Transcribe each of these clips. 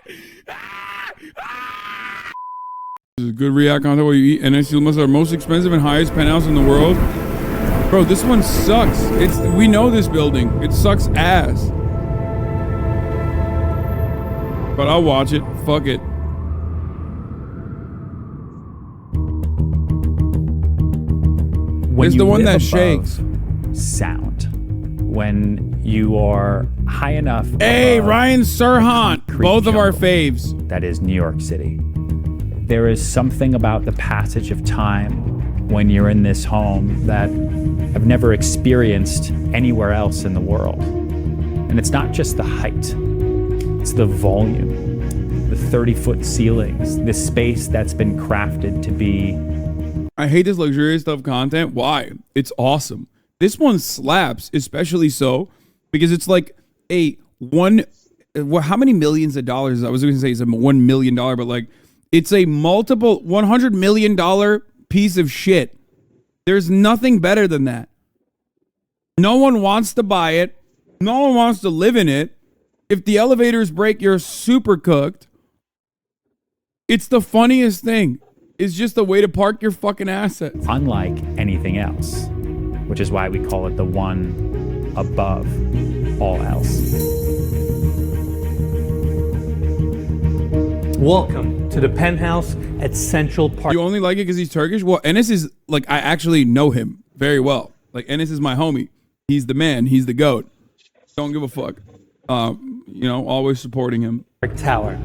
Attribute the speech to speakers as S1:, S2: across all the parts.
S1: This is a good react content where you eat Enis Yilmazer, our most expensive and highest penthouse in the world. Bro, this one sucks. We know this building. It sucks ass. But I'll watch it. Fuck it.
S2: When
S1: it's
S2: you
S1: the one
S2: live
S1: that shakes.
S2: Sound. When you are high enough.
S1: Hey, Ryan Serhant. Both of our faves.
S2: That is New York City. There is something about the passage of time when you're in this home that I've never experienced anywhere else in the world. And it's not just the height, it's the volume, the 30-foot ceilings, the space that's been crafted to be.
S1: I hate this luxurious stuff content. Why? It's awesome. This one slaps, especially so because it's like how many millions of dollars? I was going to say it's a $1 million, but like it's a multiple $100 million piece of shit. There's nothing better than that. No one wants to buy it. No one wants to live in it. If the elevators break, you're super cooked. It's the funniest thing. It's just a way to park your fucking assets.
S2: Unlike anything else, which is why we call it the one above all else.
S3: Welcome to the Penthouse at Central Park.
S1: You only like it because he's Turkish? Well, Enis is like, I actually know him very well. Like, Enis is my homie. He's the man. He's the GOAT. Don't give a fuck. Always supporting him.
S3: Tower,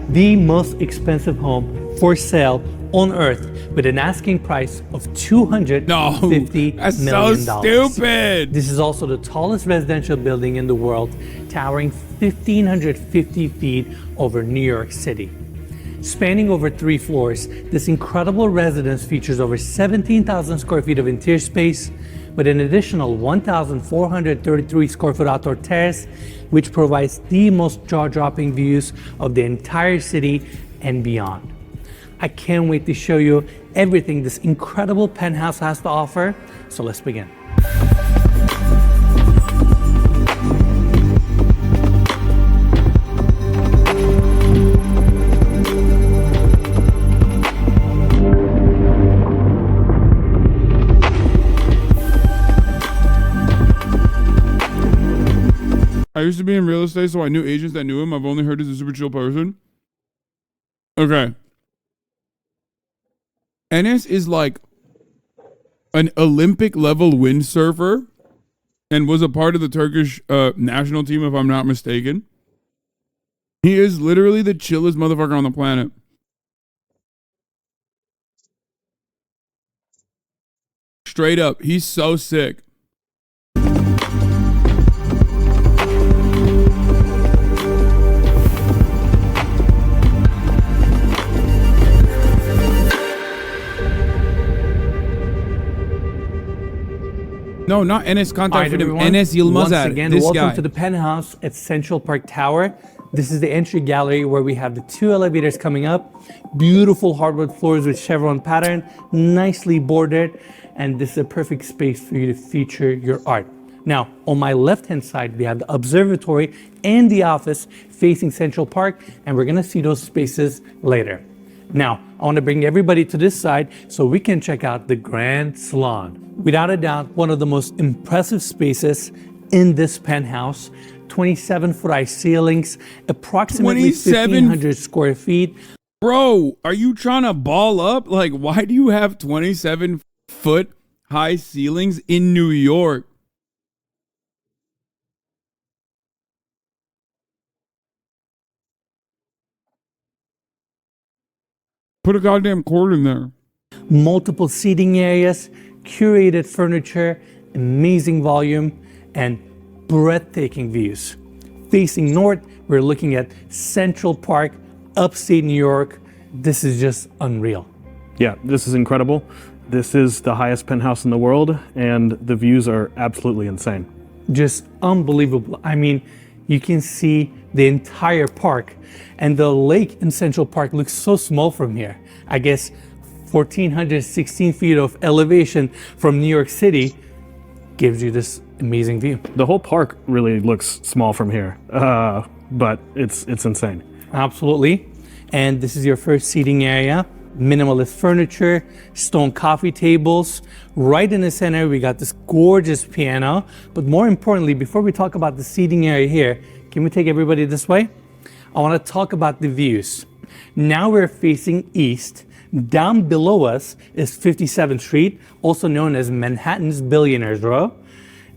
S3: the most expensive home for sale on earth with an asking price of $250 million.
S1: That's so stupid.
S3: This is also the tallest residential building in the world, towering 1,550 feet over New York City. Spanning over 3 floors, this incredible residence features over 17,000 square feet of interior space with an additional 1,433 square foot outdoor terrace, which provides the most jaw-dropping views of the entire city and beyond. I can't wait to show you everything this incredible penthouse has to offer, so let's begin.
S1: I used to be in real estate, so I knew agents that knew him. I've only heard he's a super chill person. Okay. Enis is like an Olympic level windsurfer and was a part of the Turkish national team, if I'm not mistaken. He is literally the chillest motherfucker on the planet. Straight up, he's so sick. No, not Enis contact with him. Enis Yilmazer.
S3: Once again,
S1: this
S3: welcome
S1: guy.
S3: to the Penthouse at Central Park Tower. This is the entry gallery where we have the 2 elevators coming up. Beautiful hardwood floors with chevron pattern, nicely bordered, and this is a perfect space for you to feature your art. Now, on my left-hand side, we have the observatory and the office facing Central Park, and we're gonna see those spaces later. Now, I want to bring everybody to this side so we can check out the Grand Salon. Without a doubt, one of the most impressive spaces in this penthouse. 27-foot high ceilings, approximately 1,500 square feet.
S1: Bro, are you trying to ball up? Like, why do you have 27-foot high ceilings in New York? Put a goddamn cord in there.
S3: Multiple seating areas, curated furniture, amazing volume, and breathtaking views. Facing north, we're looking at Central Park, upstate New York. This is just unreal.
S4: Yeah, this is incredible. This is the highest penthouse in the world, and the views are absolutely insane.
S3: Just unbelievable. I mean, you can see the entire park, and the lake in Central Park looks so small from here. I guess 1,416 feet of elevation from New York City gives you this amazing view.
S4: The whole park really looks small from here, but it's insane.
S3: Absolutely. And this is your first seating area. Minimalist furniture, stone coffee tables. Right in the center, we got this gorgeous piano. But more importantly, before we talk about the seating area here, can we take everybody this way? I want to talk about the views. Now we're facing east. Down below us is 57th Street, also known as Manhattan's Billionaires Row.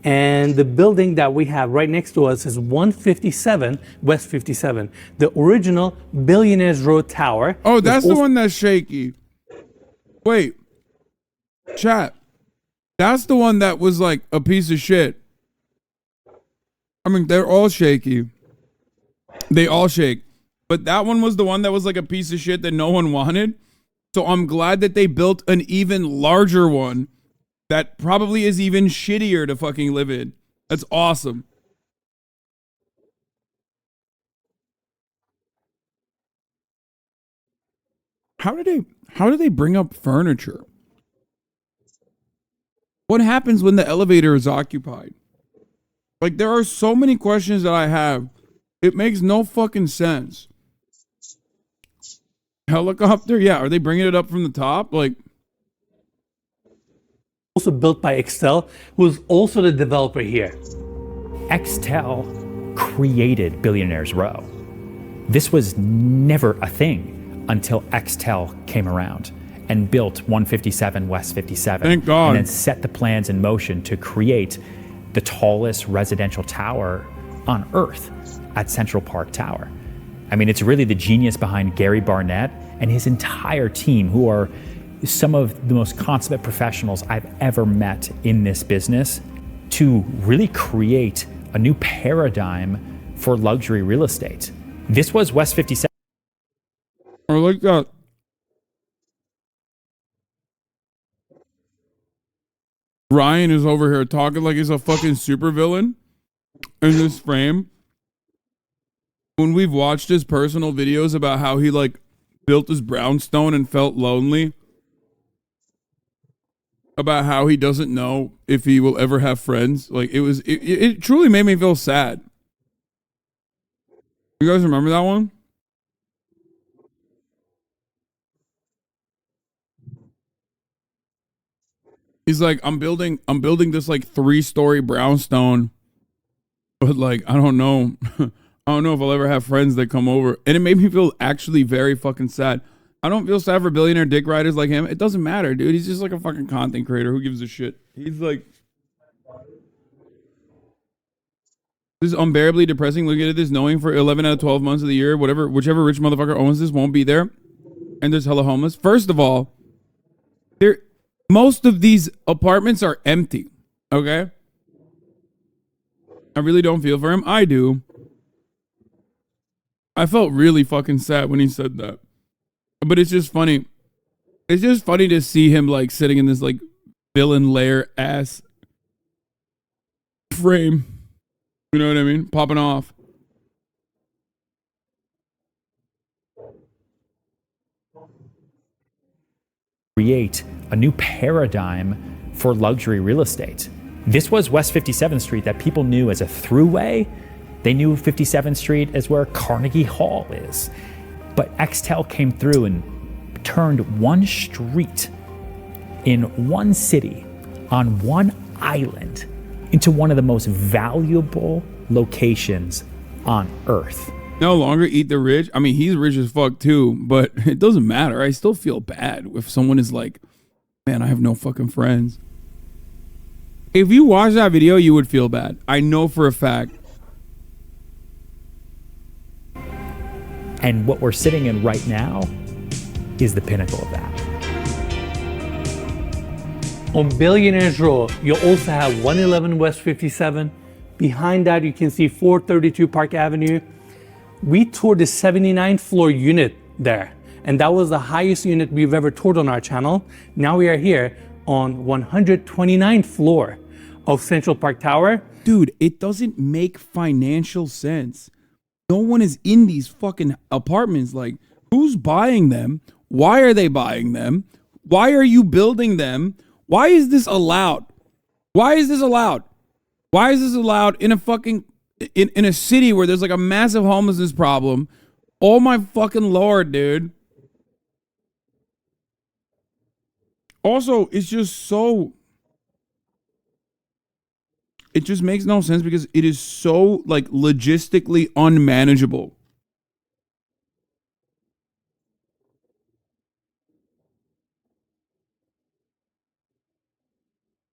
S3: And the building that we have right next to us is 157 West 57, the original Billionaires Row Tower.
S1: Oh, that's the one that's shaky. Wait, chat. That's the one that was like a piece of shit. I mean, they're all shaky. They all shake. But that one was the one that was like a piece of shit that no one wanted. So I'm glad that they built an even larger one that probably is even shittier to fucking live in. That's awesome. How do they bring up furniture? What happens when the elevator is occupied? Like, there are so many questions that I have. It makes no fucking sense. Helicopter? Yeah, are they bringing it up from the top? Like,
S3: Also built by Excel, who is also the developer here.
S2: Excel created Billionaires Row. This was never a thing until Excel came around and built 157 West 57.
S1: Thank God.
S2: And then set the plans in motion to create the tallest residential tower on Earth at Central Park Tower. I mean, it's really the genius behind Gary Barnett and his entire team, who are some of the most consummate professionals I've ever met in this business, to really create a new paradigm for luxury real estate. This was West 57.
S1: I like that. Ryan is over here talking like he's a fucking supervillain in this frame. When we've watched his personal videos about how he like built his brownstone and felt lonely, about how he doesn't know if he will ever have friends, like it truly made me feel sad. You guys remember that one? He's like, I'm building this like 3-story brownstone, but like I don't know I don't know if I'll ever have friends that come over. And it made me feel actually very fucking sad. I don't feel sad for billionaire dick riders like him. It doesn't matter, dude. He's just like a fucking content creator. Who gives a shit? He's like, this is unbearably depressing. Looking at this, knowing for 11 out of 12 months of the year, whichever rich motherfucker owns this won't be there. And there's hella homeless. First of all, most of these apartments are empty. Okay? I really don't feel for him. I do. I felt really fucking sad when he said that. But it's just funny. It's just funny to see him like sitting in this like villain lair ass frame. You know what I mean? Popping off.
S2: Create a new paradigm for luxury real estate. This was West 57th Street that people knew as a throughway. They knew 57th Street as where Carnegie Hall is. But Extel came through and turned one street in one city on one island into one of the most valuable locations on Earth.
S1: No longer eat the rich. I mean, he's rich as fuck too, but it doesn't matter. I still feel bad if someone is like, man, I have no fucking friends. If you watch that video, you would feel bad. I know for a fact.
S2: And what we're sitting in right now is the pinnacle of that.
S3: On Billionaires Row, you also have 111 West 57. Behind that, you can see 432 Park Avenue. We toured the 79th floor unit there, and that was the highest unit we've ever toured on our channel. Now we are here on 129th floor of Central Park Tower.
S1: Dude, it doesn't make financial sense. No one is in these fucking apartments. Like, who's buying them? Why are they buying them? Why are you building them? Why is this allowed? Why is this allowed? Why is this allowed in a fucking in a city where there's like a massive homelessness problem? Oh my fucking Lord, dude. Also, it's just so... It just makes no sense because it is so, like, logistically unmanageable.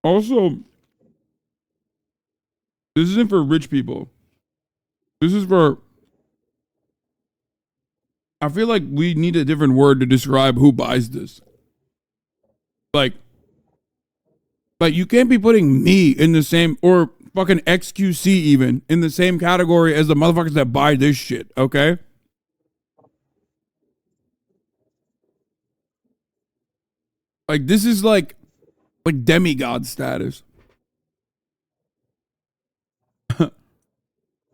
S1: Also, this isn't for rich people. This is for... I feel like we need a different word to describe who buys this. Like you can't be putting me in the same, or fucking XQC even, in the same category as the motherfuckers that buy this shit, okay? Like, this is like demigod status.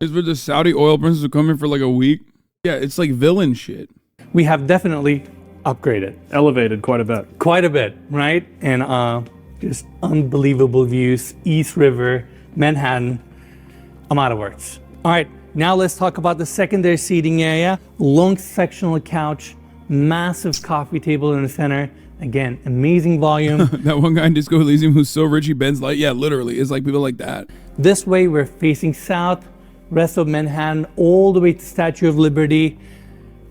S1: Is where the Saudi oil princes will come in for like a week. Yeah, it's like villain shit.
S3: We have definitely upgraded.
S4: Elevated quite a bit.
S3: Quite a bit, right? And just unbelievable views, East River, Manhattan. I'm out of words. All right, now let's talk about the secondary seating area. Long sectional couch, massive coffee table in the center. Again, amazing volume.
S1: That one guy in Disco Elysium who's so rich he bends light. Yeah, literally. It's like people like that.
S3: This way, we're facing south, rest of Manhattan, all the way to Statue of Liberty.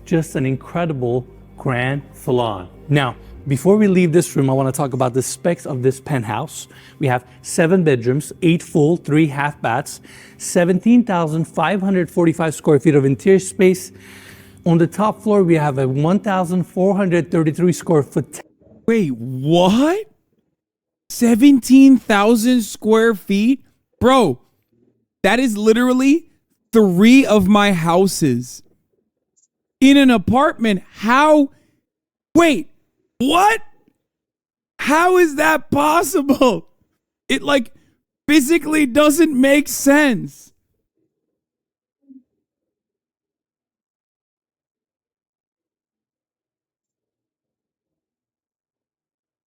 S3: Just an incredible grand salon. Now, before we leave this room, I want to talk about the specs of this penthouse. We have 7 bedrooms, 8 full, 3 half baths, 17,545 square feet of interior space. On the top floor, we have a 1,433 square foot.
S1: Wait, what? 17,000 square feet? Bro, that is literally 3 of my houses. In an apartment. How? Wait, what? How is that possible? It like physically doesn't make sense.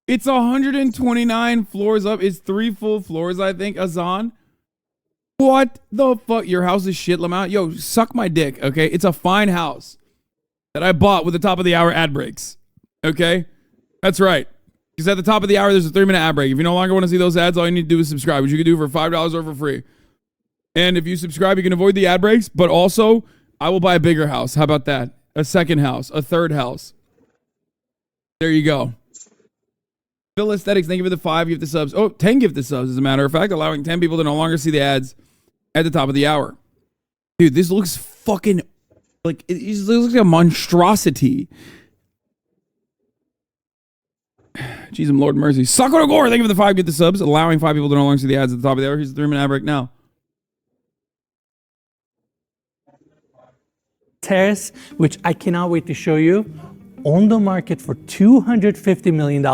S1: It's 129 floors up. It's 3 full floors, I think, Azan. What the fuck? Your house is shit, Lamont. Yo, suck my dick, okay? It's a fine house that I bought with the top of the hour ad breaks. Okay? That's right. Because at the top of the hour, there's a 3-minute ad break. If you no longer want to see those ads, all you need to do is subscribe, which you can do for $5 or for free. And if you subscribe, you can avoid the ad breaks, but also, I will buy a bigger house. How about that? A second house, a third house. There you go. Phil Aesthetics, thank you for the 5 gift the subs. Oh, 10 gift the subs, as a matter of fact, allowing 10 people to no longer see the ads at the top of the hour. Dude, this looks fucking like, it looks like a monstrosity. Jeez, Lord mercy. Sakura Gore, thank you for the 5 gift the subs, allowing 5 people to no longer see the ads at the top of the hour. Here's the 3-minute ad break now.
S3: Terrace, which I cannot wait to show you, on the market for $250 million.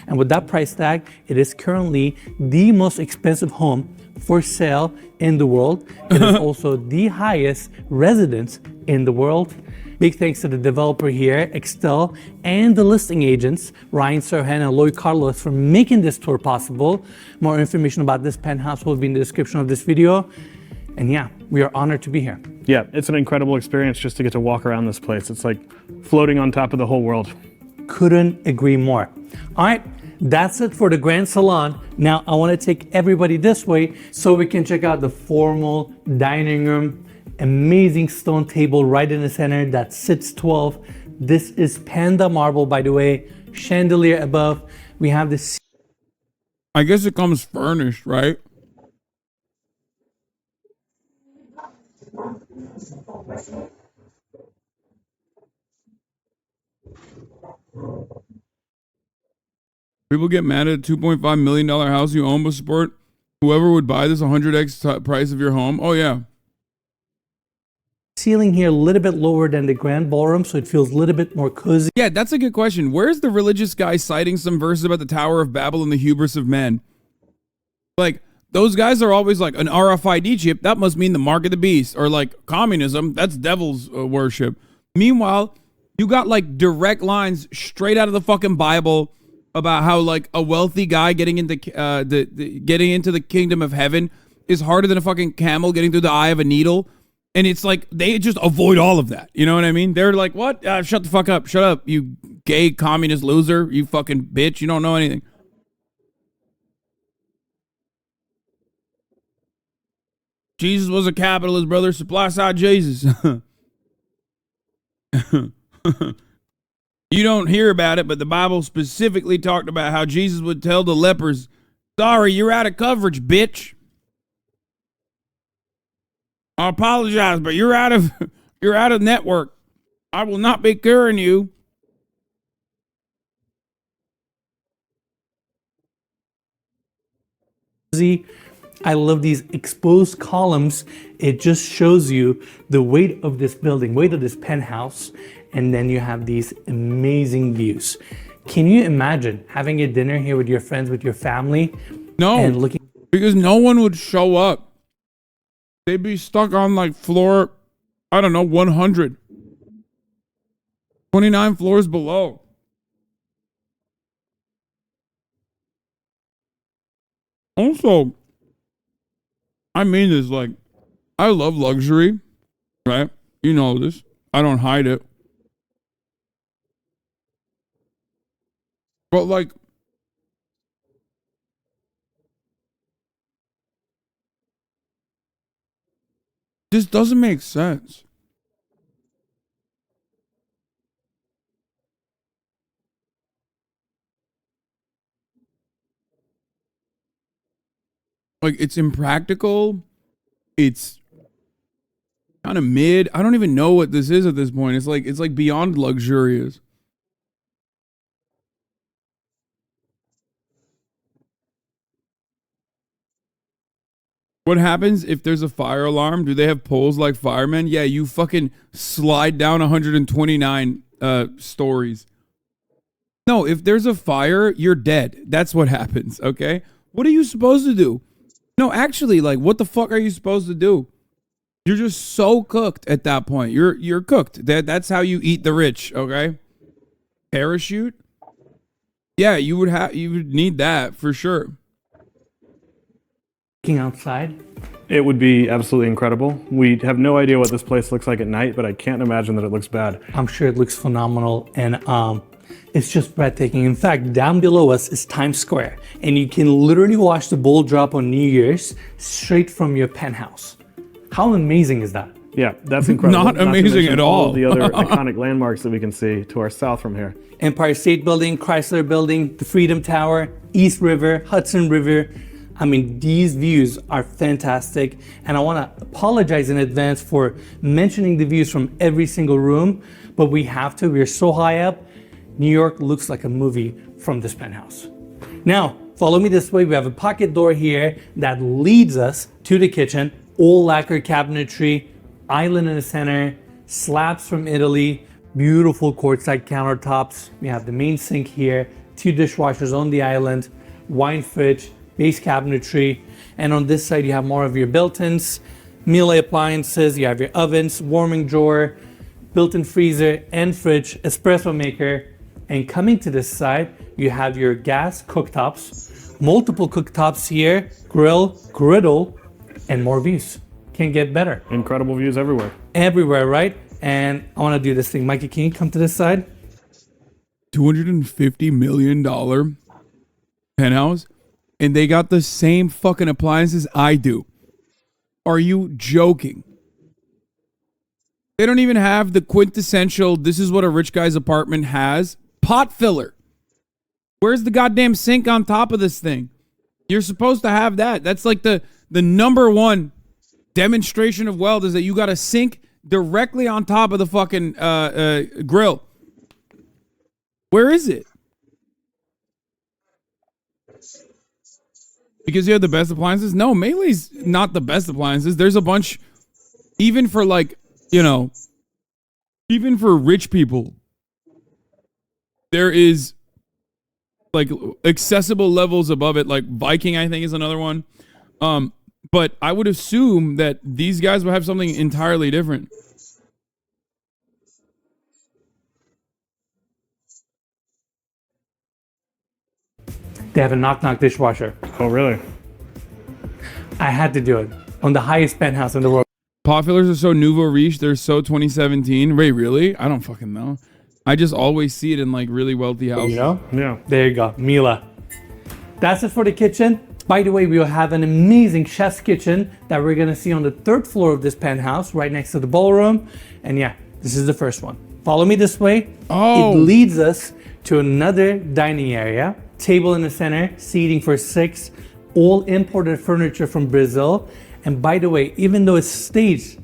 S3: And with that price tag, it is currently the most expensive home for sale in the world. It is also the highest residence in the world. Big thanks to the developer here, Excel, and the listing agents, Ryan Serhan and Lloyd Carlos, for making this tour possible. More information about this penthouse will be in the description of this video. And yeah, we are honored to be here.
S4: Yeah, it's an incredible experience just to get to walk around this place. It's like floating on top of the whole world.
S3: Couldn't agree more. All right, that's it for the Grand Salon. Now I want to take everybody this way so we can check out the formal dining room. Amazing stone table right in the center that sits 12. This is Panda marble, by the way. Chandelier above. We have this.
S1: I guess it comes furnished, right? People get mad at a $2.5 million house you own but support whoever would buy this 100x price of your home. Oh, yeah.
S3: Ceiling here a little bit lower than the grand ballroom, so it feels a little bit more cozy.
S1: Yeah, that's a good question. Where's the religious guy citing some verses about the Tower of Babel and the hubris of men? Like, those guys are always like, an RFID chip, that must mean the mark of the beast. Or like, communism, that's devil's worship. Meanwhile, you got like direct lines straight out of the fucking Bible about how like a wealthy guy getting into getting into the kingdom of heaven is harder than a fucking camel getting through the eye of a needle. And it's like they just avoid all of that. You know what I mean? They're like, what? Shut the fuck up. Shut up, you gay communist loser. You fucking bitch. You don't know anything. Jesus was a capitalist, brother. Supply side Jesus. You don't hear about it, but the Bible specifically talked about how Jesus would tell the lepers, sorry, you're out of coverage, bitch. I apologize, but you're out of network. I will not be curing you.
S3: I love these exposed columns. It just shows you the weight of this building, weight of this penthouse, and then you have these amazing views. Can you imagine having a dinner here with your friends, with your family?
S1: No,
S3: and looking
S1: because no one would show up. They'd be stuck on like floor, I don't know, 100. 29 floors below. Also, I mean this, like, I love luxury, right? You know this. I don't hide it. But like, this doesn't make sense. Like, it's impractical. It's kind of mid. I don't even know what this is at this point. It's like beyond luxurious. What happens if there's a fire alarm? Do they have poles like firemen? Yeah, you fucking slide down 129 stories. No, if there's a fire, you're dead. That's what happens, okay? What are you supposed to do? No, actually, like, what the fuck are you supposed to do? You're just so cooked at that point. You're cooked. That's how you eat the rich, okay? Parachute? Yeah, you would need that for sure.
S3: outside.
S4: It would be absolutely incredible. We have no idea what this place looks like at night, but I can't imagine that it looks bad.
S3: I'm sure it looks phenomenal, and it's just breathtaking. In fact, down below us is Times Square, and you can literally watch the ball drop on New Year's straight from your penthouse. How amazing is that?
S4: Yeah, that's incredible.
S1: Not amazing at all.
S4: All the other iconic landmarks that we can see to our south from here.
S3: Empire State Building, Chrysler Building, the Freedom Tower, East River, Hudson River. I mean, these views are fantastic, and I want to apologize in advance for mentioning the views from every single room, but we have to. We're so high up. New York looks like a movie from this penthouse. Now, follow me this way. We have a pocket door here that leads us to the kitchen. All lacquer cabinetry, island in the center, slabs from Italy, beautiful quartzite countertops. We have the main sink here, 2 dishwashers on the island, wine fridge, base cabinetry, and on this side you have more of your built-ins, meal appliances, you have your ovens, warming drawer, built-in freezer and fridge, espresso maker, and coming to this side you have your gas cooktops, multiple cooktops here, grill, griddle, and more views. Can't get better.
S4: Incredible views everywhere.
S3: Everywhere, right? And I want to do this thing. Mikey, can you come to this side?
S1: $250 million penthouse, and they got the same fucking appliances I do. Are you joking? They don't even have the quintessential, this is what a rich guy's apartment has, pot filler. Where's the goddamn sink on top of this thing? You're supposed to have that. That's like the number one demonstration of wealth, is that you got a sink directly on top of the fucking grill. Where is it? Because you have the best appliances? No, Melee's not the best appliances. There's a bunch, even for like, you know, even for rich people, there is like accessible levels above it. Like Viking, I think, is another one. But I would assume that these guys will have something entirely different.
S3: They have a knock-knock dishwasher.
S4: Oh, really?
S3: I had to do it on the highest penthouse in the world.
S1: Pot fillers are so nouveau riche. They're so 2017. Wait, really? I don't fucking know. I just always see it in like really wealthy houses.
S3: You know?
S4: Yeah.
S3: There you go, Mila. That's it for the kitchen. By the way, we will have an amazing chef's kitchen that we're gonna see on the 3rd floor of this penthouse, right next to the ballroom. And yeah, this is the first one. Follow me this way.
S1: Oh.
S3: It leads us to another dining area. Table in the center, seating for 6, all imported furniture from Brazil. And by the way, even though it's staged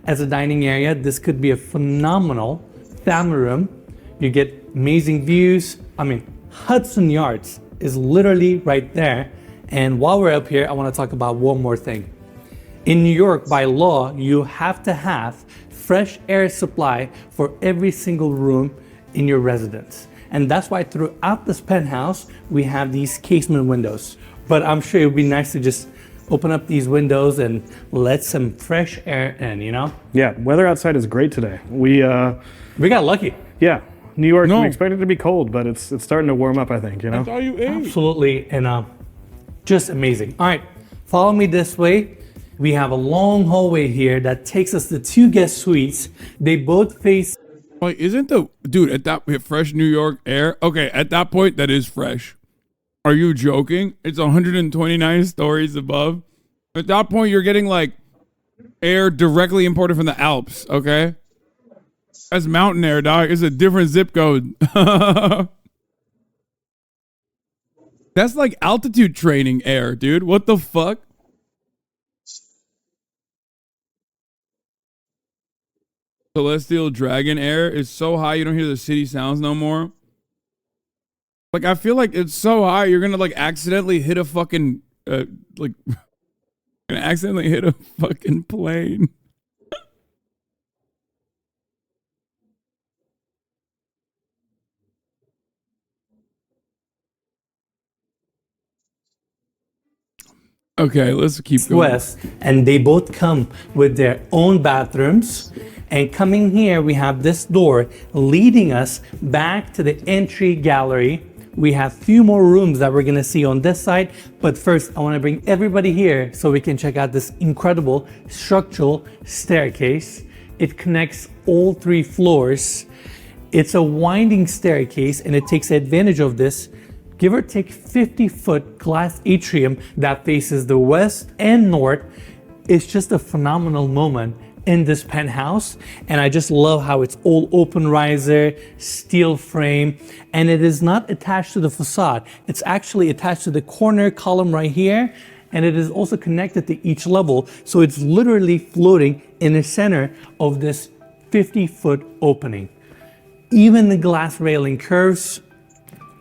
S3: as a dining area, this could be a phenomenal family room. You get amazing views. I mean, Hudson Yards is literally right there. And while we're up here, I want to talk about one more thing. In New York, by law, you have to have fresh air supply for every single room in your residence. And that's why throughout this penthouse, we have these casement windows. But I'm sure it would be nice to just open up these windows and let some fresh air in, you know?
S4: Yeah, weather outside is great today. We
S3: got lucky.
S4: yeah, New York,
S1: No.
S4: we expected it to be cold, but it's starting to warm up, I think, you know?
S1: All you ate.
S3: Absolutely, and just amazing. All right, follow me this way. We have a long hallway here that takes us to 2 guest suites. They both face
S1: Like, isn't the dude at that fresh New York air? Okay, at that point, that is fresh. Are you joking? It's 129 stories above. At that point, you're getting like air directly imported from the Alps. Okay, that's mountain air, dog. It's a different zip code. That's like altitude training air, dude. What the fuck? Celestial Dragon air is so high you don't hear the city sounds no more. Like, I feel like it's so high you're gonna like accidentally hit a fucking like gonna accidentally hit a fucking plane. Okay, let's keep going.
S3: west, and they both come with their own bathrooms. And coming here, we have this door leading us back to the entry gallery. We have few more rooms that we're gonna see on this side, but first I wanna bring everybody here so we can check out this incredible structural staircase. It connects all 3 floors. It's a winding staircase and it takes advantage of this give or take 50-foot glass atrium that faces the west and north. It's just a phenomenal moment in this penthouse, and I just love how it's all open riser, steel frame, and it is not attached to the facade. It's actually attached to the corner column right here, and it is also connected to each level, so it's literally floating in the center of this 50-foot opening. Even the glass railing curves.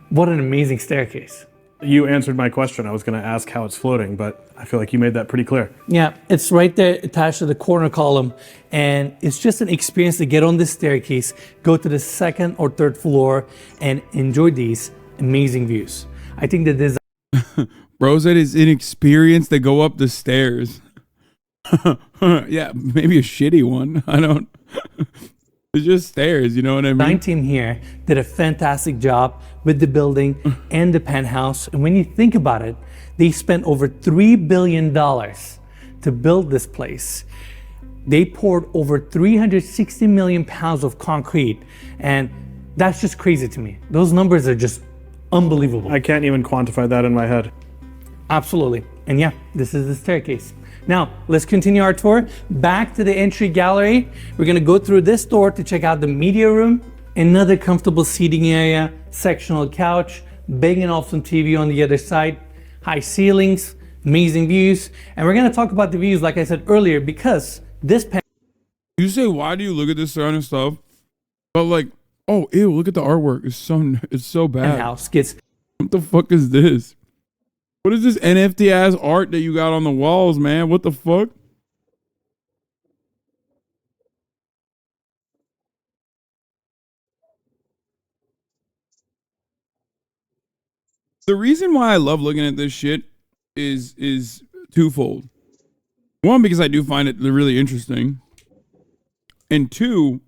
S3: What an amazing staircase.
S4: You answered my question. I was going to ask how it's floating, but I feel like you made that pretty clear.
S3: Yeah, it's right there attached to the corner column, and it's just an experience to get on this staircase, go to the 2nd or 3rd floor, and enjoy these amazing views. I think the design.
S1: Bro said it's inexperienced to go up the stairs. Yeah, maybe a shitty one. I don't. It's just stairs, you know what I mean?
S3: design team here did a fantastic job with the building and the penthouse. And when you think about it, they spent over $3 billion to build this place. They poured over 360 million pounds of concrete. And that's just crazy to me. Those numbers are just unbelievable.
S4: I can't even quantify that in my head.
S3: Absolutely. And yeah, this is the staircase. Now, let's continue our tour. Back to the entry gallery. We're gonna go through this door to check out the media room. Another comfortable seating area, sectional couch, Bang & Olufsen TV on the other side, high ceilings, amazing views. And we're gonna talk about the views, like I said earlier, because this
S1: You say, why do you look at this kind of stuff? But like, oh, ew, look at the artwork. It's so bad.
S3: penthouse gets
S1: What the fuck is this? What is this NFT ass art that you got on the walls, man? What the fuck? The reason why I love looking at this shit is twofold. One, because I do find it really interesting. And two,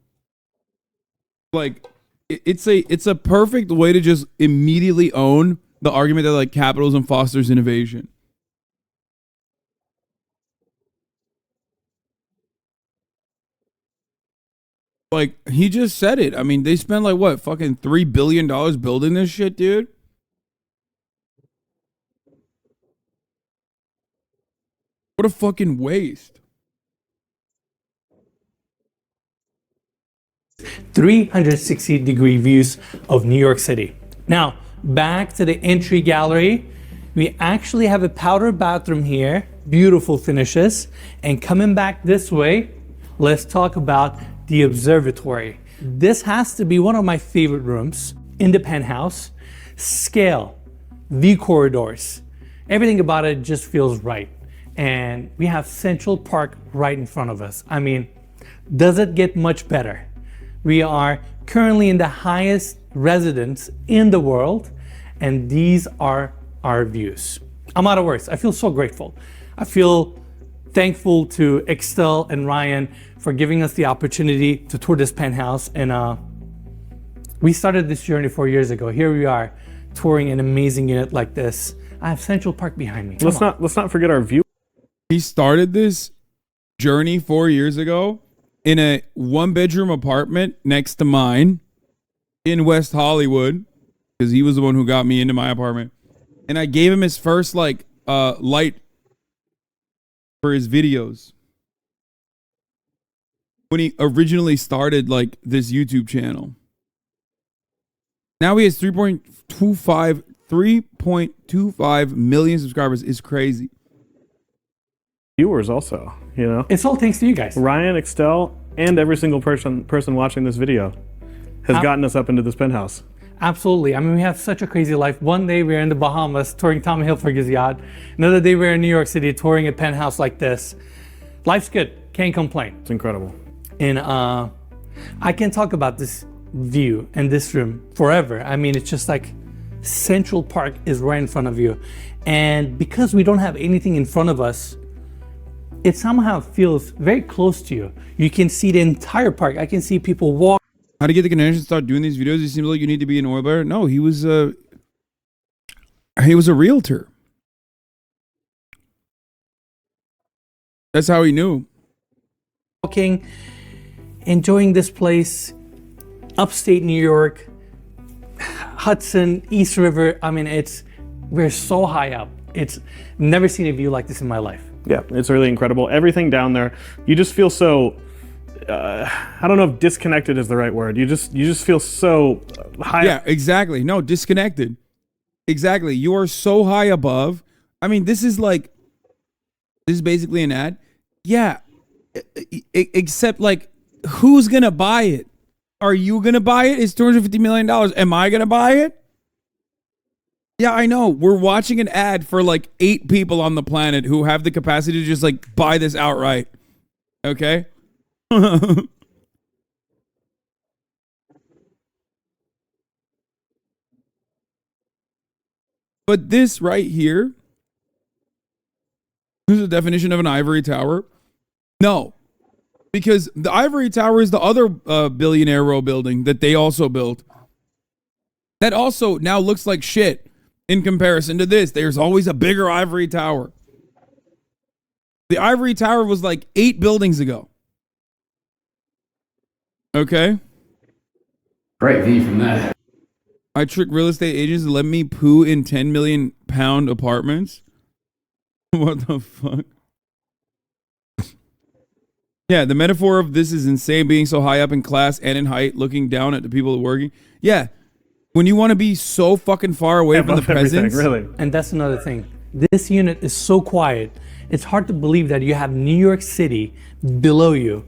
S1: like it's a perfect way to just immediately own the argument that like capitalism fosters innovation. Like, he just said it. I mean, they spent like what, fucking $3 billion building this shit, dude? What a fucking waste.
S3: 360-degree views of New York City. Now, back to the entry gallery. We actually have a powder bathroom here, beautiful finishes. And coming back this way, let's talk about the observatory. This has to be one of my favorite rooms in the penthouse. Scale, the corridors, everything about it just feels right. And we have Central Park right in front of us. I mean, does it get much better? We are currently in the highest residence in the world, and these are our views. I'm out of words. I feel so grateful. I feel thankful to Excel and Ryan for giving us the opportunity to tour this penthouse. And we started this journey 4 years ago. Here we are touring an amazing unit like this. I have Central Park behind me.
S4: Let's not forget our view.
S1: He started this journey 4 years ago in a 1-bedroom apartment next to mine in West Hollywood, because he was the one who got me into my apartment. And I gave him his first light for his videos when he originally started like this YouTube channel. Now he has 3.25 million subscribers. Is crazy.
S4: Viewers also, you know.
S3: It's all thanks to you guys.
S4: Ryan, Excel, and every single person watching this video has gotten us up into this penthouse.
S3: Absolutely. I mean, we have such a crazy life. One day we're in the Bahamas touring Tommy Hilfiger's yacht. Another day we're in New York City touring a penthouse like this. Life's good. Can't complain.
S4: It's incredible.
S3: And I can talk about this view and this room forever. I mean, it's just like Central Park is right in front of you. And because we don't have anything in front of us, it somehow feels very close to you. You can see the entire park. I can see people walk.
S1: How to get the connection to start doing these videos? It seems like you need to be an oil buyer. No, he was a realtor. That's how he knew.
S3: Walking, enjoying this place, upstate New York, Hudson, East River. I mean, we're so high up. It's never seen a view like this in my life.
S4: Yeah, it's really incredible. Everything down there, you just feel so, I don't know if disconnected is the right word. You just feel so high.
S1: Yeah, exactly. No, disconnected. Exactly. You are so high above. I mean, this is basically an ad. Yeah. Except like, who's going to buy it? Are you going to buy it? It's $250 million. Am I going to buy it? Yeah, I know. We're watching an ad for like 8 people on the planet who have the capacity to just like buy this outright. Okay? But this right here is the definition of an ivory tower. No, because the ivory tower is the other billionaire row building that they also built. That also now looks like shit in comparison to this. There's always a bigger ivory tower. The ivory tower was like 8 buildings ago. Okay?
S5: Great view from there.
S1: I trick real estate agents to let me poo in 10 million pound apartments. What the fuck? Yeah, the metaphor of this is insane, being so high up in class and in height, looking down at the people working. Yeah, when you want to be so fucking far away from the peasants.
S4: Really.
S3: And that's another thing. This unit is so quiet. It's hard to believe that you have New York City below you.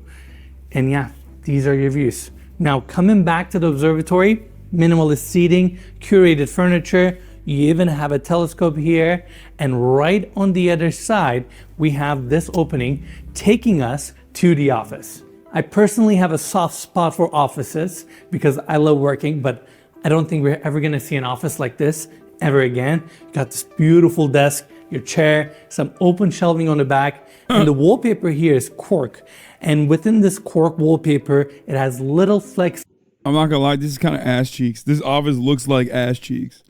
S3: And yeah, these are your views. Now, coming back to the observatory, minimalist seating, curated furniture. You even have a telescope here. And right on the other side, we have this opening taking us to the office. I personally have a soft spot for offices because I love working, but I don't think we're ever gonna see an office like this ever again. You got this beautiful desk, your chair, some open shelving on the back, and the wallpaper here is cork. And within this cork wallpaper, it has little flecks.
S1: I'm not gonna lie, this is kind of ass cheeks. This office looks like ass cheeks.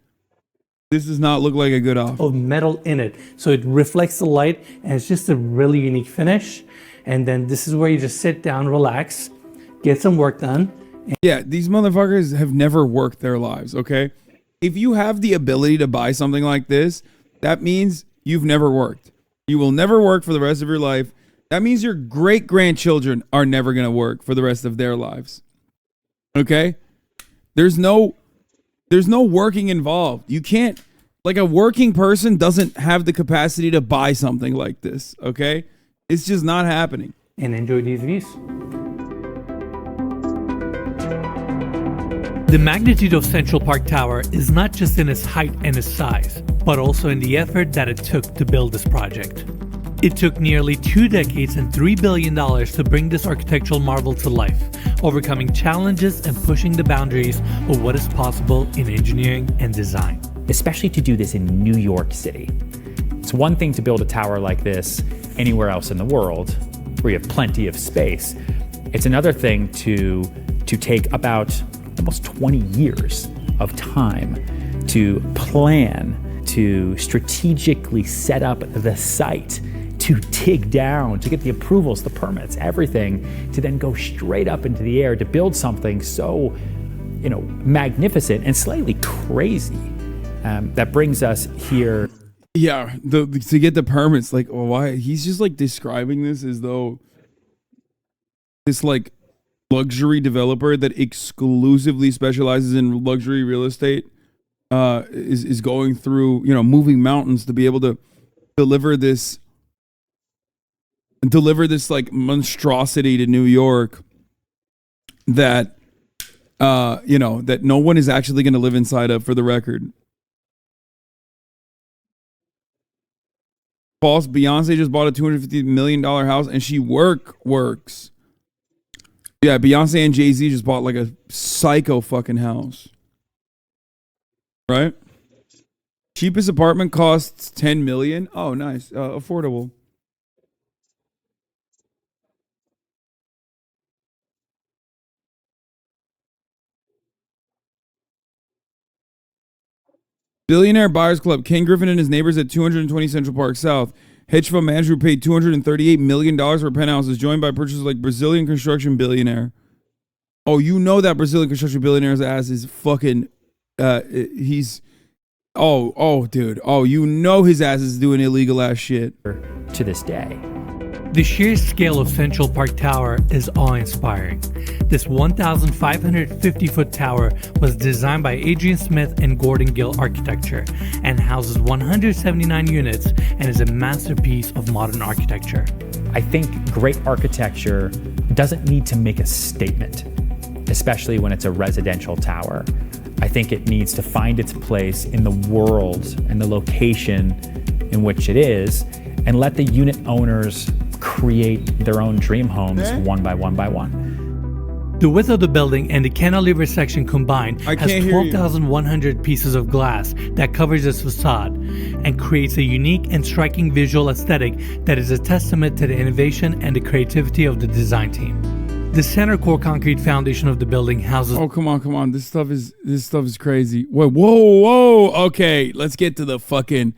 S1: This does not look like a good office.
S3: Of metal in it. So it reflects the light and it's just a really unique finish. And then this is where you just sit down, relax. get some work done.
S1: Yeah, these motherfuckers have never worked their lives, okay? If you have the ability to buy something like this, that means you've never worked. You will never work for the rest of your life. That means your great-grandchildren are never going to work for the rest of their lives. Okay? There's no working involved. You can't, like, a working person doesn't have the capacity to buy something like this, okay? It's just not happening.
S3: And enjoy these views. The magnitude of Central Park Tower is not just in its height and its size, but also in the effort that it took to build this project. It took nearly 2 decades and $3 billion to bring this architectural marvel to life, overcoming challenges and pushing the boundaries of what is possible in engineering and design.
S2: Especially to do this in New York City. It's one thing to build a tower like this anywhere else in the world, where you have plenty of space. It's another thing to take about almost 20 years of time to plan, to strategically set up the site, to dig down, to get the approvals, the permits, everything, to then go straight up into the air to build something so, magnificent and slightly crazy. That brings us here.
S1: Yeah, to get the permits, like, why? He's just like describing this as though this like luxury developer that exclusively specializes in luxury real estate is going through, moving mountains to be able to deliver this like monstrosity to New York that that no one is actually going to live inside of, for the record. False. Beyonce just bought a $250 million house and she works. Yeah, Beyonce and Jay-Z just bought like a psycho fucking house. Right? Cheapest apartment costs $10 million. Oh, nice. Affordable. Billionaire Buyers Club. Ken Griffin and his neighbors at 220 Central Park South. Hedge fund manager who paid $238 million for penthouses, joined by purchasers like Brazilian construction billionaire. Oh, that Brazilian construction billionaire's ass is fucking, he's, dude. Oh, his ass is doing illegal ass shit.
S2: To this day.
S3: The sheer scale of Central Park Tower is awe-inspiring. This 1,550-foot tower was designed by Adrian Smith and Gordon Gill Architecture and houses 179 units and is a masterpiece of modern architecture.
S2: I think great architecture doesn't need to make a statement, especially when it's a residential tower. I think it needs to find its place in the world and the location in which it is, and let the unit owners create their own dream homes one by one by one.
S3: The width of the building and the cantilever section combined has 12,100 pieces of glass that covers its facade and creates a unique and striking visual aesthetic that is a testament to the innovation and the creativity of the design team. The center core concrete foundation of the building houses...
S1: Oh, come on. This stuff is crazy. Whoa. Okay, let's get to the fucking...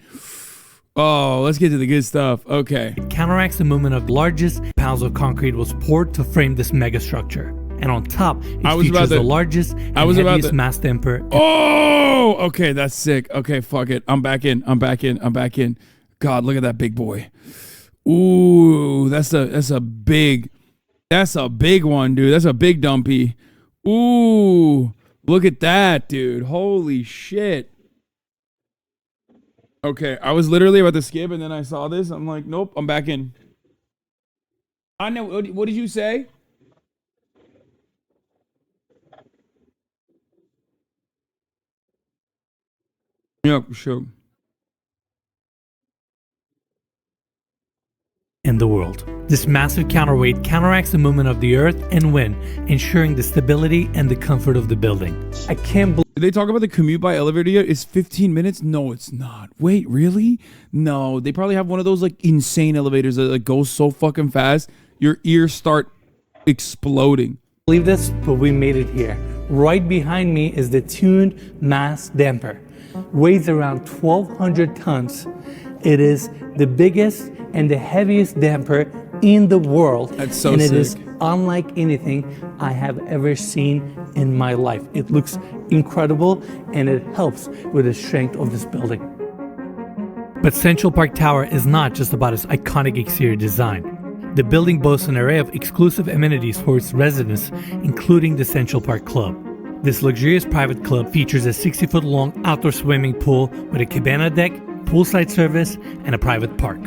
S1: Oh, let's get to the good stuff. Okay.
S3: It counteracts the movement of the largest pounds of concrete was poured to frame this mega structure. And on top, it features the largest and heaviest mass damper.
S1: Oh, okay, that's sick. Okay, fuck it. I'm back in. God, look at that big boy. Ooh, that's a big one, dude. That's a big dumpy. Ooh, look at that, dude. Holy shit. Okay, I was literally about to skip and then I saw this. I'm like, nope, I'm back in. I know. What did you say? Yeah, sure.
S3: In the world. This massive counterweight counteracts the movement of the earth and wind, ensuring the stability and the comfort of the building. I can't believe...
S1: Did they talk about the commute by elevator yet? It's 15 minutes? No, it's not. Wait, really? No, they probably have one of those like insane elevators that like goes so fucking fast, your ears start exploding.
S3: Believe this, but we made it here. Right behind me is the tuned mass damper. Weighs around 1,200 tons. It is the biggest and the heaviest damper in the world.
S1: That's so
S3: and
S1: sick.
S3: It is unlike anything I have ever seen in my life. It looks incredible and it helps with the strength of this building. But Central Park Tower is not just about its iconic exterior design. The building boasts an array of exclusive amenities for its residents, including the Central Park Club. This luxurious private club features a 60-foot-long outdoor swimming pool with a cabana deck, poolside service, and a private park.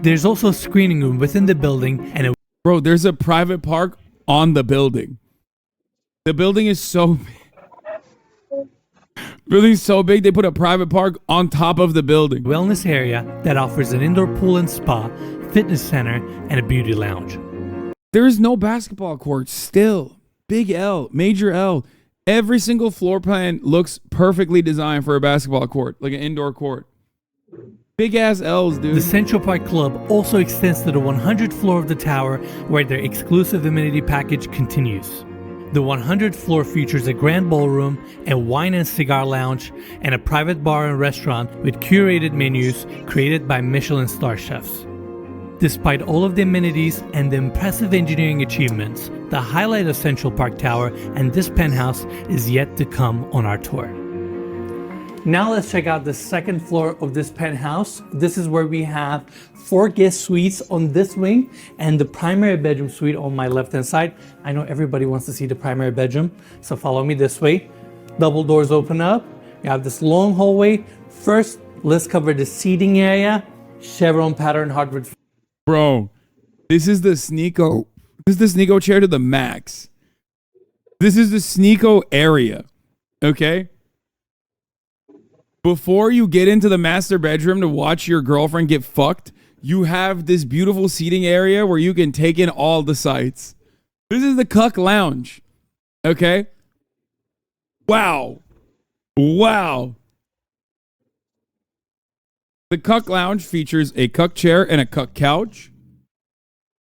S3: There's also a screening room within the building and a...
S1: Bro, there's a private park on the building. The building is so big. Building's so big, they put a private park on top of the building.
S3: wellness area that offers an indoor pool and spa, fitness center, and a beauty lounge.
S1: There is no basketball court still. Big L, major L. Every single floor plan looks perfectly designed for a basketball court, like an indoor court. Big ass L's, dude.
S3: The Central Park Club also extends to the 100th floor of the tower, where their exclusive amenity package continues. The 100th floor features a grand ballroom, a wine and cigar lounge, and a private bar and restaurant with curated menus created by Michelin star chefs. Despite all of the amenities and the impressive engineering achievements, the highlight of Central Park Tower and this penthouse is yet to come on our tour. Now let's check out the second floor of this penthouse. This is where we have 4 guest suites on this wing and the primary bedroom suite on my left-hand side. I know everybody wants to see the primary bedroom, so follow me this way. Double doors open up. You have this long hallway. First, let's cover the seating area. Chevron pattern hardwood.
S1: Bro, this is the Sneeko. This is the Sneeko chair to the max. This is the Sneeko area. Okay? Before you get into the master bedroom to watch your girlfriend get fucked, you have this beautiful seating area where you can take in all the sights. This is the Cuck Lounge. Okay? Wow. Wow. The Cuck Lounge features a Cuck chair and a Cuck couch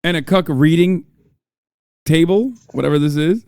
S1: and a Cuck reading table, whatever this is.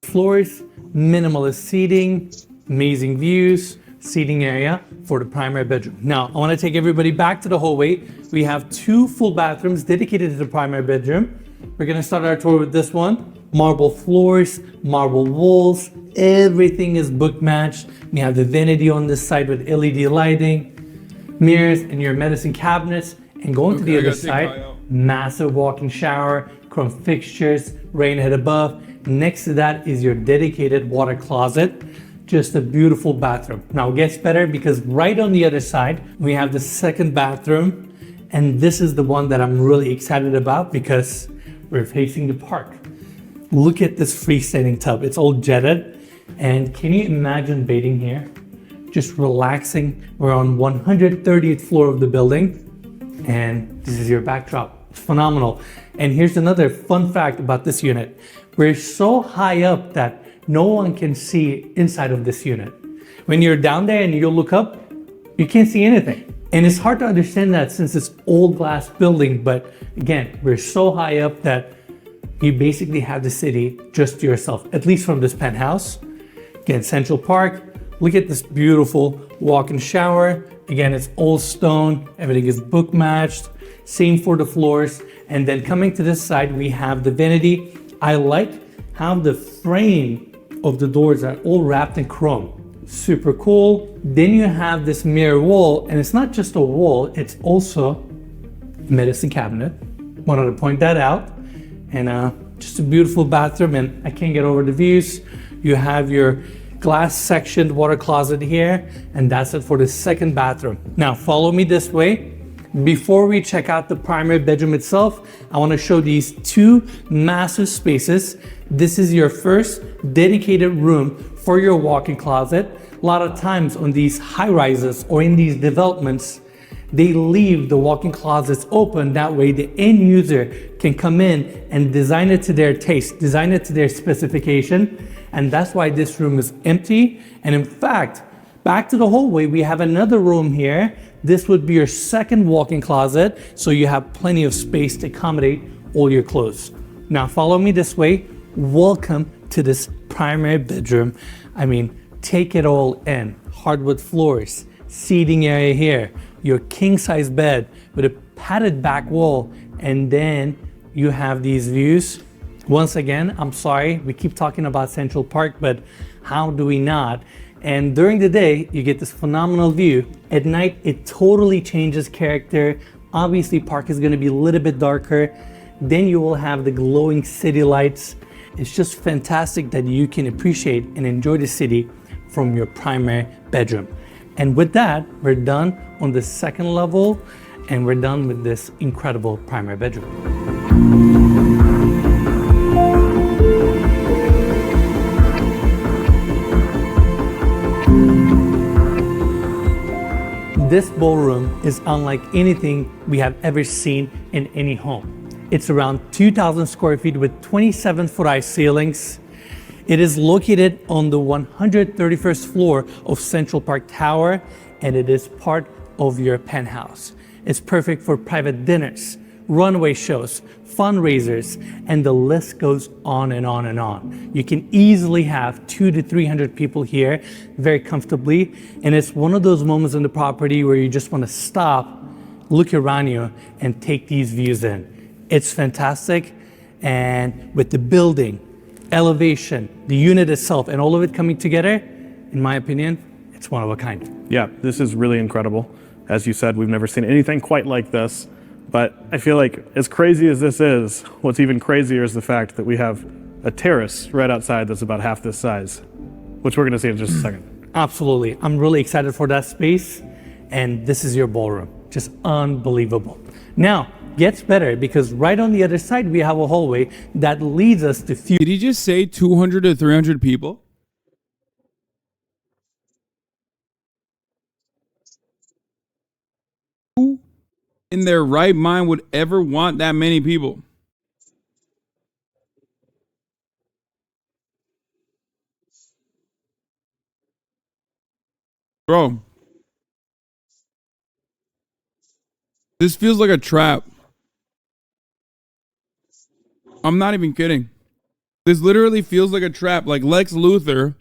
S3: Floors, minimalist seating, amazing views, seating area for the primary bedroom. Now, I want to take everybody back to the hallway. We have 2 full bathrooms dedicated to the primary bedroom. We're going to start our tour with this one. Marble floors, marble walls, everything is book matched. We have the vanity on this side with LED lighting, mirrors and your medicine cabinets, and going to the other side, massive walk-in shower, chrome fixtures, rain head above. Next to that is your dedicated water closet. Just a beautiful bathroom. Now it gets better because right on the other side, we have the second bathroom, and this is the one that I'm really excited about because we're facing the park. Look at this freestanding tub. It's all jetted, and can you imagine bathing here? Just relaxing. We're on 130th floor of the building, and this is your backdrop. It's phenomenal. And here's another fun fact about this unit. We're so high up that no one can see inside of this unit. When you're down there and you look up, you can't see anything. And it's hard to understand that since it's old glass building, but again, we're so high up that you basically have the city just to yourself, at least from this penthouse. Again, Central Park. Look at this beautiful walk-in shower. Again, it's all stone. Everything is book matched. Same for the floors. And then coming to this side, we have the vanity. I like how the frame of the doors are all wrapped in chrome. Super cool. Then you have this mirror wall, and it's not just a wall, it's also a medicine cabinet. Wanted to point that out. And just a beautiful bathroom, and I can't get over the views. You have your glass sectioned water closet here, and that's it for the second bathroom. Now follow me this way. Before we check out the primary bedroom itself, I want to show these 2 massive spaces. This is your first dedicated room for your walk-in closet. A lot of times on these high rises or in these developments, they leave the walk-in closets open. That way the end user can come in and design it to their taste, design it to their specification. And that's why this room is empty. And in fact, back to the hallway, we have another room here. This would be your second walk-in closet, so you have plenty of space to accommodate all your clothes. Now follow me this way. Welcome to this primary bedroom. I mean, take it all in. Hardwood floors, seating area here, your king-size bed with a padded back wall, and then you have these views Once again, I'm sorry, we keep talking about Central Park, but how do we not? And during the day, you get this phenomenal view. At night, it totally changes character. Obviously, park is gonna be a little bit darker. Then you will have the glowing city lights. It's just fantastic that you can appreciate and enjoy the city from your primary bedroom. And with that, we're done on the second level, and we're done with this incredible primary bedroom. This ballroom is unlike anything we have ever seen in any home. It's around 2,000 square feet with 27-foot high ceilings. It is located on the 131st floor of Central Park Tower, and it is part of your penthouse. It's perfect for private dinners, runway shows, fundraisers, and the list goes on and on and on. You can easily have 200 to 300 people here very comfortably, and it's one of those moments on the property where you just want to stop, look around you, and take these views in. It's fantastic, and with the building, elevation, the unit itself, and all of it coming together, in my opinion, it's one of a kind.
S4: Yeah, this is really incredible. As you said, we've never seen anything quite like this. But I feel like as crazy as this is, what's even crazier is the fact that we have a terrace right outside that's about half this size, which we're gonna see in just a second.
S3: Absolutely. I'm really excited for that space, and this is your ballroom. Just unbelievable. Now, gets better because right on the other side we have a hallway that leads us to
S1: Did he just say 200 to 300 people? Who in their right mind would ever want that many people? Bro, this feels like a trap. I'm not even kidding. This literally feels like a trap. Like Lex Luthor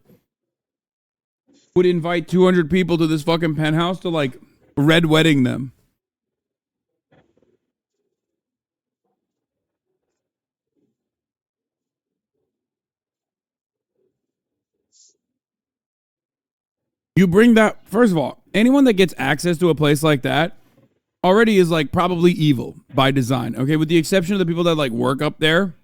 S1: would invite 200 people to this fucking penthouse to like red wedding them. You bring that, first of all, anyone that gets access to a place like that already is like probably evil by design. Okay, with the exception of the people that like work up there.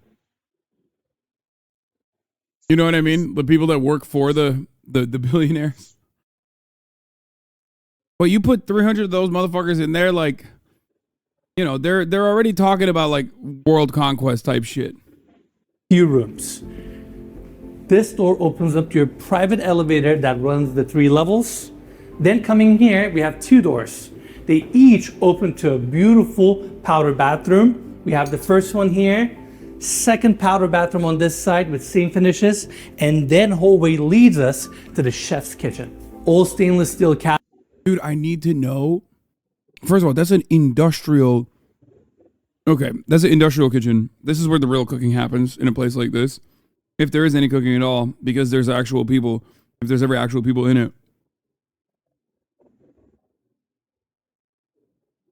S1: You know what I mean? The people that work for the billionaires. But you put 300 of those motherfuckers in there, like, you know, they're already talking about like world conquest type shit.
S3: few rooms. This door opens up to your private elevator that runs the 3 levels. Then coming here, we have 2 doors. They each open to a beautiful powder bathroom. We have the first one here, second powder bathroom on this side with same finishes, and then hallway leads us to the chef's kitchen. All stainless steel cabinets.
S1: Dude, I need to know. First of all, that's an industrial. Okay, that's an industrial kitchen. This is where the real cooking happens in a place like this. If there is any cooking at all, because there's actual people, if there's ever actual people in it.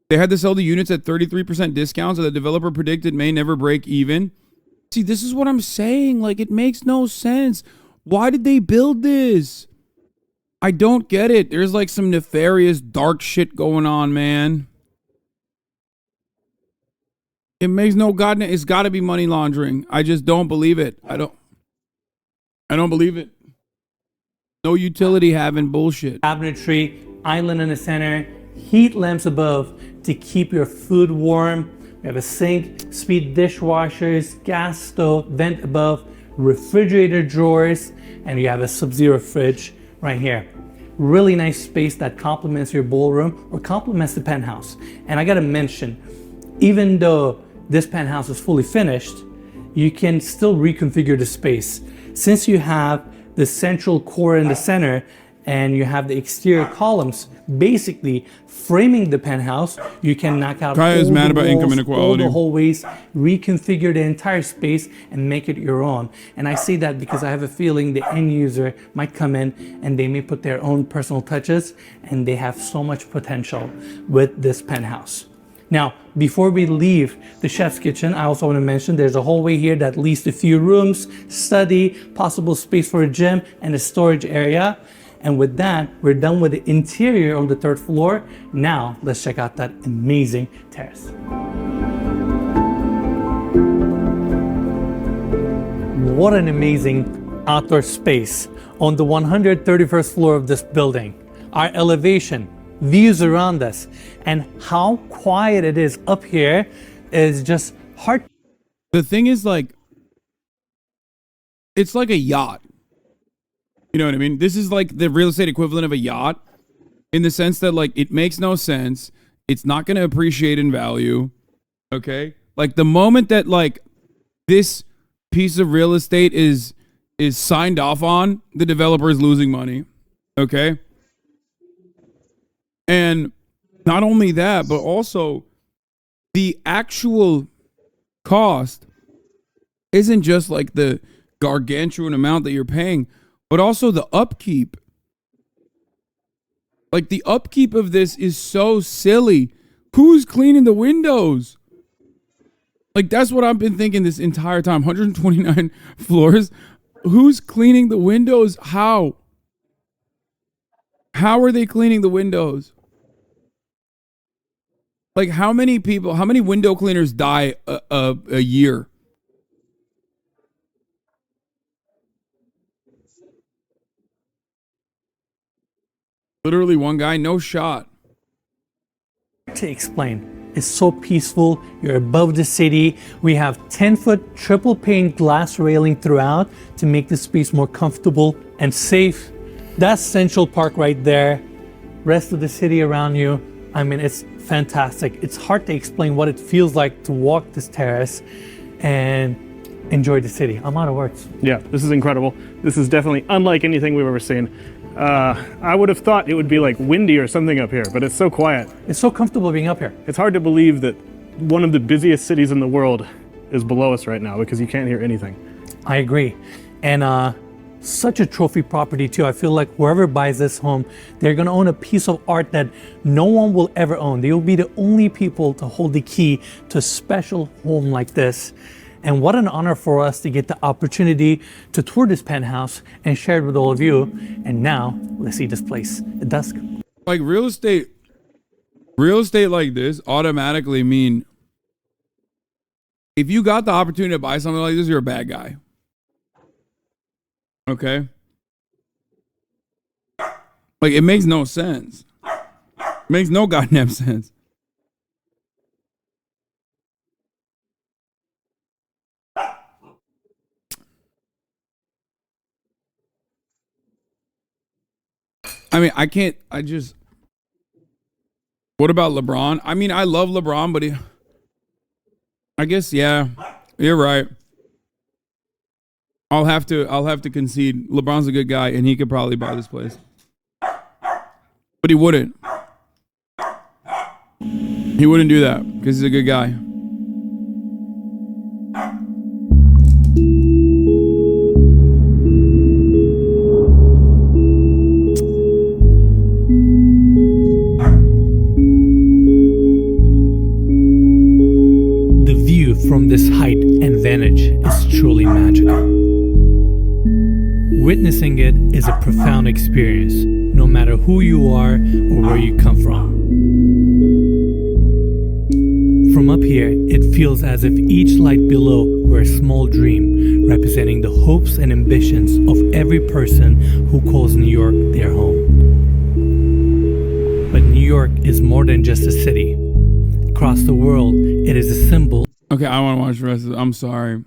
S1: They had to sell the units at 33% discounts that the developer predicted may never break even. See, this is what I'm saying. Like, it makes no sense. Why did they build this? I don't get it. There's like some nefarious dark shit going on, man. It makes no goddamn. It's got to be money laundering. I just don't believe it. I don't believe it. No utility having bullshit.
S3: Cabinetry, island in the center, heat lamps above to keep your food warm. We have a sink, speed dishwashers, gas stove, vent above, refrigerator drawers, and you have a Sub-Zero fridge right here. Really nice space that complements your ballroom or complements the penthouse. And I gotta mention, even though this penthouse is fully finished, you can still reconfigure the space. Since you have the central core in the center and you have the exterior columns basically framing the penthouse, you can knock out
S1: Kaya is mad about income inequality.
S3: all the hallways, reconfigure the entire space and make it your own. And I say that because I have a feeling the end user might come in and they may put their own personal touches, and they have so much potential with this penthouse. Now, before we leave the chef's kitchen, I also want to mention there's a hallway here that leads to a few rooms, study, possible space for a gym, and a storage area. And with that, we're done with the interior on the 3rd floor. Now, let's check out that amazing terrace. What an amazing outdoor space on the 131st floor of this building. Our elevation, views around us, and how quiet it is up here is just heart.
S1: The thing is, like, it's like a yacht. You know what I mean? This is like the real estate equivalent of a yacht in the sense that, like, it makes no sense. It's not going to appreciate in value. Okay? Like, the moment that, like, this piece of real estate is signed off on, the developer is losing money. Okay? And not only that, but also the actual cost isn't just like the gargantuan amount that you're paying, but also the upkeep. Like, the upkeep of this is so silly. Who's cleaning the windows? Like, that's what I've been thinking this entire time. 129 floors. Who's cleaning the windows? How? How are they cleaning the windows? Like, how many window cleaners die a year? Literally one guy, no shot.
S3: To explain, it's so peaceful. You're above the city. We have 10-foot triple pane glass railing throughout to make the space more comfortable and safe. That's Central Park right there. Rest of the city around you. I mean, it's fantastic. It's hard to explain what it feels like to walk this terrace and enjoy the city. I'm out of words.
S4: Yeah, this is incredible. This is definitely unlike anything we've ever seen. I would have thought it would be like windy or something up here, but it's so quiet.
S3: It's so comfortable being up here.
S4: It's hard to believe that one of the busiest cities in the world is below us right now because you can't hear anything.
S3: I agree. And such a trophy property too. I feel like whoever buys this home, they're gonna own a piece of art that no one will ever own. They will be the only people to hold the key to a special home like this. And what an honor for us to get the opportunity to tour this penthouse and share it with all of you. And now, let's see this place at dusk.
S1: Like, real estate like this automatically mean if you got the opportunity to buy something like this, you're a bad guy. Okay? Like, it makes no sense. It makes no goddamn sense. I mean, what about LeBron? I mean, I love LeBron, but I guess, yeah, you're right. I'll have to concede. LeBron's a good guy, and he could probably buy this place. But he wouldn't. He wouldn't do that because he's a good guy.
S3: From this height and vantage is truly magical. Witnessing it is a profound experience, no matter who you are or where you come from. From up here, it feels as if each light below were a small dream, representing the hopes and ambitions of every person who calls New York their home. But New York is more than just a city. Across the world, it is a symbol.
S1: Okay, I want to watch the rest of it. I'm sorry.